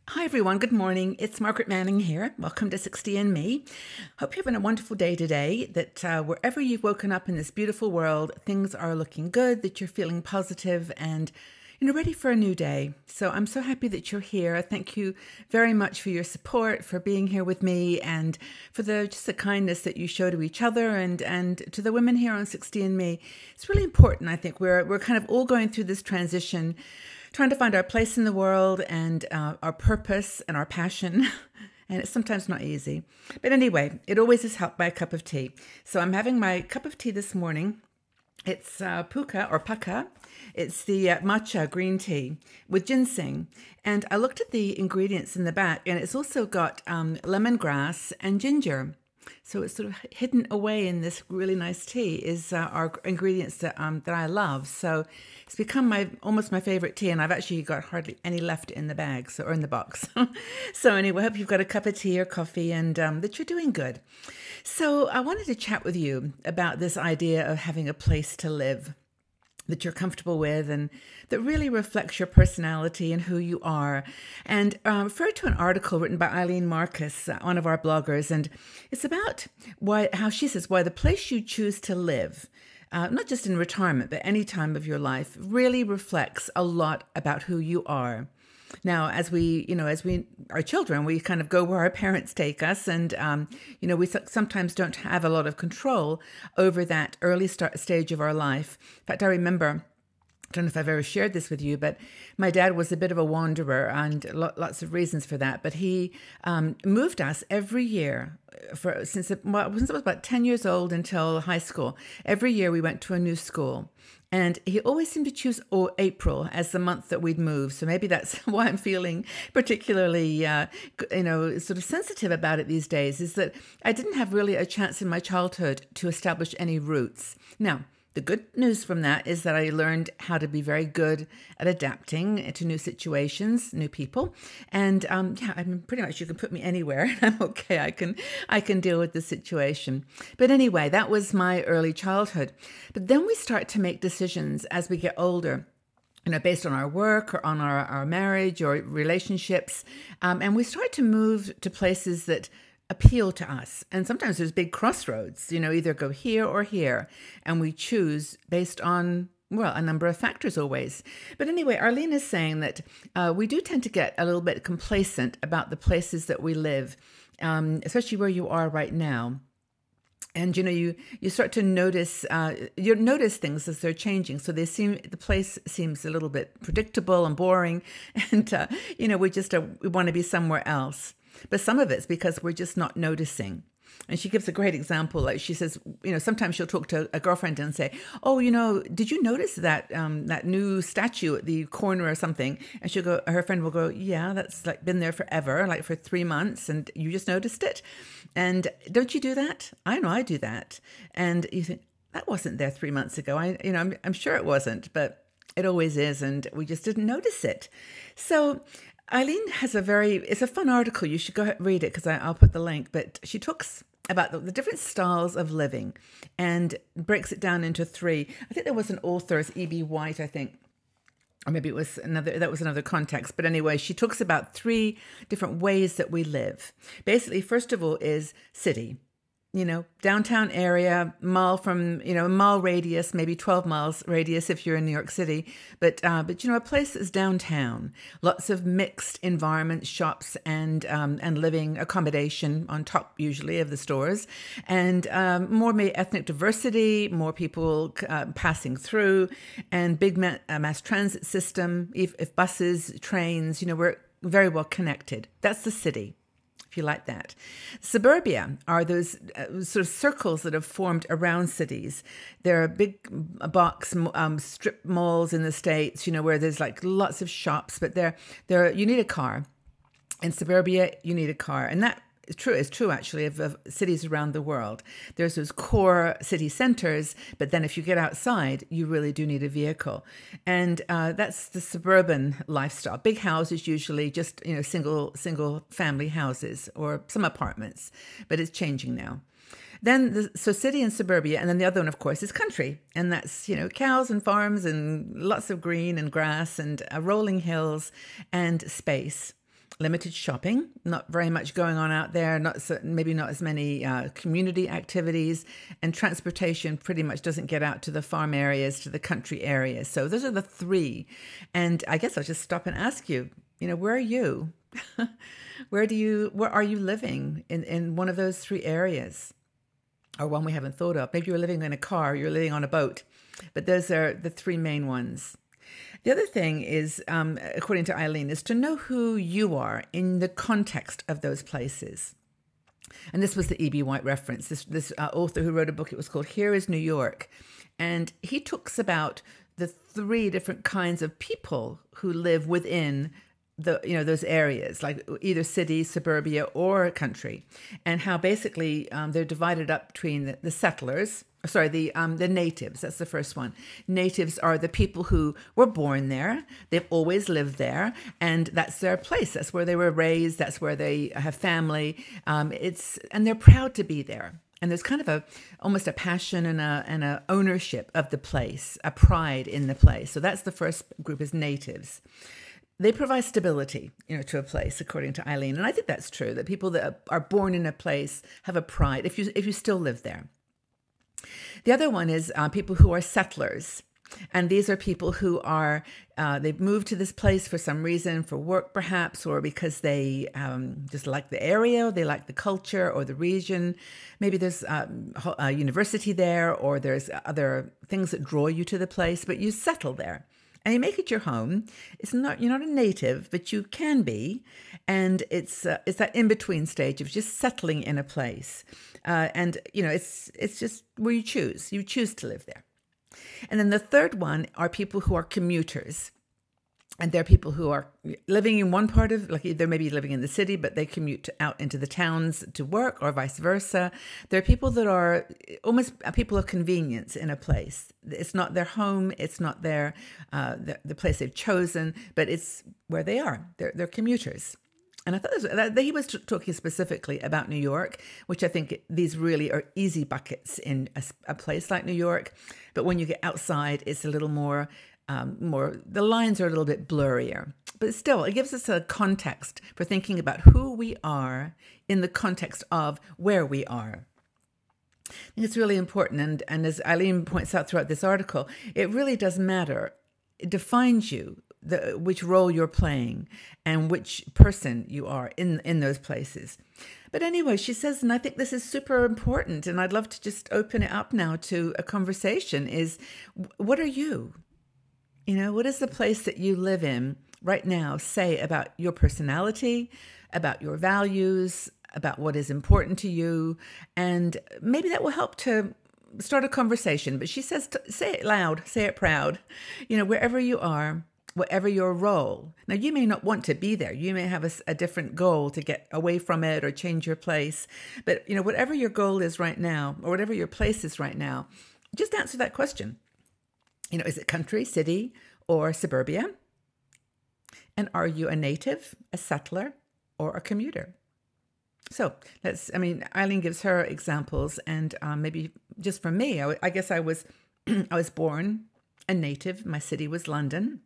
Hi everyone, good morning. It's Margaret Manning here. Welcome to 60 and Me. Hope you're having a wonderful day today, that wherever you've woken up in this beautiful world, things are looking good, that you're feeling positive and ready for a new day. So I'm so happy that you're here. Thank you very much for your support, for being here with me, and for the kindness that you show to each other and to the women here on 60 and Me. It's really important. I think we're kind of all going through this transition, trying to find our place in the world and our purpose and our passion. And it's sometimes not easy. But anyway, it always is helped by a cup of tea. So I'm having my cup of tea this morning. It's puka or paka. It's the matcha green tea with ginseng. And I looked at the ingredients in the back, and it's also got lemongrass and ginger. So it's sort of hidden away in this really nice tea is our ingredients that I love. So it's become almost my favorite tea, and I've actually got hardly any left in the bag, or in the box. So anyway, I hope you've got a cup of tea or coffee and that you're doing good. So I wanted to chat with you about this idea of having a place to live that you're comfortable with and that really reflects your personality and who you are. And refer to an article written by Eileen Marcus, one of our bloggers, and it's about how she says why the place you choose to live, not just in retirement, but any time of your life, really reflects a lot about who you are. Now, as we are children, we kind of go where our parents take us, and we sometimes don't have a lot of control over that early stage of our life. In fact, I remember, I don't know if I've ever shared this with you, but my dad was a bit of a wanderer, and lots of reasons for that. But he moved us every year since I was about 10 years old until high school. Every year we went to a new school. And he always seemed to choose April as the month that we'd move. So maybe that's why I'm feeling particularly, sort of sensitive about it these days, is that I didn't have really a chance in my childhood to establish any roots. Now, the good news from that is that I learned how to be very good at adapting to new situations, new people. And pretty much you can put me anywhere and I'm okay. I can deal with the situation. But anyway, that was my early childhood. But then we start to make decisions as we get older, based on our work or on our marriage or relationships. And we start to move to places that appeal to us. And sometimes there's big crossroads, either go here or here. And we choose based on, a number of factors always. But anyway, Arlene is saying that we do tend to get a little bit complacent about the places that we live, especially where you are right now. And you start to notice things as they're changing. So the place seems a little bit predictable and boring, and we want to be somewhere else. But some of it's because we're just not noticing. And she gives a great example. Like she says, sometimes she'll talk to a girlfriend and say, "Oh, did you notice that that new statue at the corner or something?" And her friend will go, "Yeah, that's like been there forever, like for 3 months, and you just noticed it. And don't you do that? I know I do that." And you think that wasn't there 3 months ago. I'm sure it wasn't, but it always is, and we just didn't notice it. So Eileen has it's a fun article. You should go read it because I'll put the link. But she talks about the different styles of living and breaks it down into 3. I think there was an author, it's E.B. White, I think. Or maybe that was another context. But anyway, she talks about 3 different ways that we live. Basically, first of all is city. Downtown area, mile radius, maybe 12 miles radius if you're in New York City. But a place that's downtown, lots of mixed environments, shops and living accommodation on top usually of the stores, and more maybe ethnic diversity, more people passing through, and big mass transit system. If buses, trains, we're very well connected. That's the city, if you like that. Suburbia are those sort of circles that have formed around cities. There are big box strip malls in the States, where there's like lots of shops, but you need a car. In suburbia, you need a car. And that is true actually of cities around the world. There's those core city centers, but then if you get outside, you really do need a vehicle. And that's the suburban lifestyle. Big houses, usually just single family houses or some apartments, but it's changing now. Then, so city and suburbia, and then the other one, of course, is country. And that's, cows and farms and lots of green and grass and rolling hills and space. limited shopping, not very much going on out there, maybe not as many community activities, and transportation pretty much doesn't get out to the farm areas, to the country areas. So those are the three. And I guess I'll just stop and ask you, where are you? Where are you living in one of those three areas? Or one we haven't thought of. Maybe you're living in a car, you're living on a boat, but those are the three main ones. The other thing is, according to Eileen, is to know who you are in the context of those places. And this was the E.B. White reference, this author who wrote a book, it was called Here is New York. And he talks about the three different kinds of people who live within those areas, like either city, suburbia, or country, and how basically they're divided up between the settlers. Sorry, the natives. That's the first one. Natives are the people who were born there. They've always lived there, and that's their place. That's where they were raised. That's where they have family. And they're proud to be there. And there's kind of almost a passion and a ownership of the place, a pride in the place. So that's the first group, is natives. They provide stability, to a place, according to Eileen. And I think that's true, that people that are born in a place have a pride if you still live there. The other one is people who are settlers. And these are people who are, they've moved to this place for some reason, for work perhaps, or because they just like the area, or they like the culture or the region. Maybe there's a university there, or there's other things that draw you to the place, but you settle there. And you make it your home. You're not a native, but you can be. And it's that in-between stage of just settling in a place. It's just where you choose. You choose to live there. And then the third one are people who are commuters. And they're people who are living in one part of, like they're maybe living in the city, but they commute out into the towns to work, or vice versa. There are people that are almost people of convenience in a place. It's not their home. It's not the place they've chosen, but it's where they are. They're commuters. And I thought he was talking specifically about New York, which I think these really are easy buckets in a place like New York. But when you get outside, it's a little more, the lines are a little bit blurrier. But still, it gives us a context for thinking about who we are in the context of where we are. I think it's really important. And as Eileen points out throughout this article, it really does matter. It defines you. Which role you're playing and which person you are in those places. But anyway, she says, and I think this is super important, and I'd love to just open it up now to a conversation, is what are you? What does the place that you live in right now say about your personality, about your values, about what is important to you? And maybe that will help to start a conversation. But she says, say it loud, say it proud, wherever you are, whatever your role. Now, you may not want to be there. You may have a different goal to get away from it or change your place. But, whatever your goal is right now, or whatever your place is right now, just answer that question. Is it country, city, or suburbia? And are you a native, a settler, or a commuter? So Eileen gives her examples, and maybe just for me, I guess I was born a native. My city was London.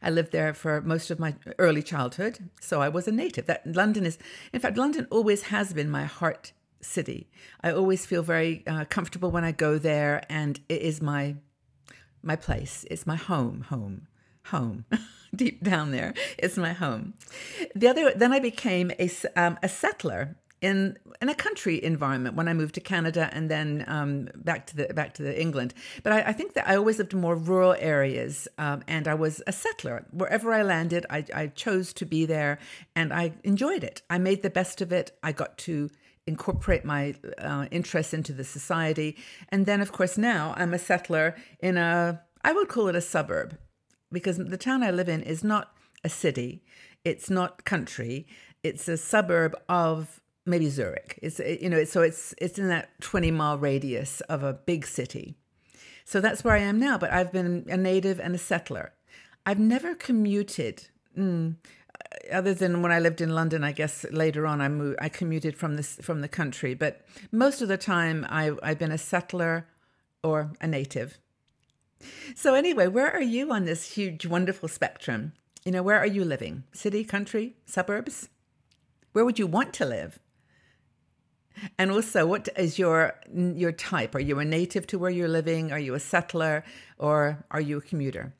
I lived there for most of my early childhood, so I was a native. London always has been my heart city. I always feel very comfortable when I go there, and it is my place. It's my home. Deep down there, it's my home. Then I became a settler in a country environment when I moved to Canada, and then back to England. But I think that I always lived in more rural areas, and I was a settler. Wherever I landed, I chose to be there, and I enjoyed it. I made the best of it. I got to incorporate my interests into the society. And then, of course, now I'm a settler in I would call it a suburb, because the town I live in is not a city. It's not country. It's a suburb of maybe Zurich. It's in that 20-mile radius of a big city. So that's where I am now. But I've been a native and a settler. I've never commuted, other than when I lived in London. I guess later on I commuted from the country. But most of the time I've been a settler or a native. So anyway, where are you on this huge, wonderful spectrum? Where are you living? City, country, suburbs? Where would you want to live? And also, what is your type? Are you a native to where you're living? Are you a settler, or are you a commuter?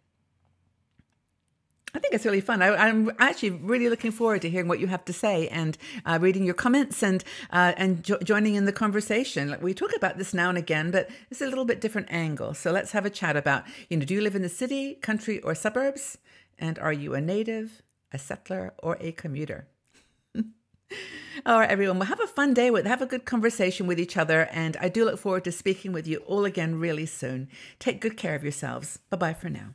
I think it's really fun. I'm actually really looking forward to hearing what you have to say and reading your comments and joining in the conversation. Like, we talk about this now and again, but it's a little bit different angle. So let's have a chat about, do you live in the city, country, or suburbs? And are you a native, a settler, or a commuter? All right, everyone. Well, have a fun day. Have a good conversation with each other. And I do look forward to speaking with you all again really soon. Take good care of yourselves. Bye-bye for now.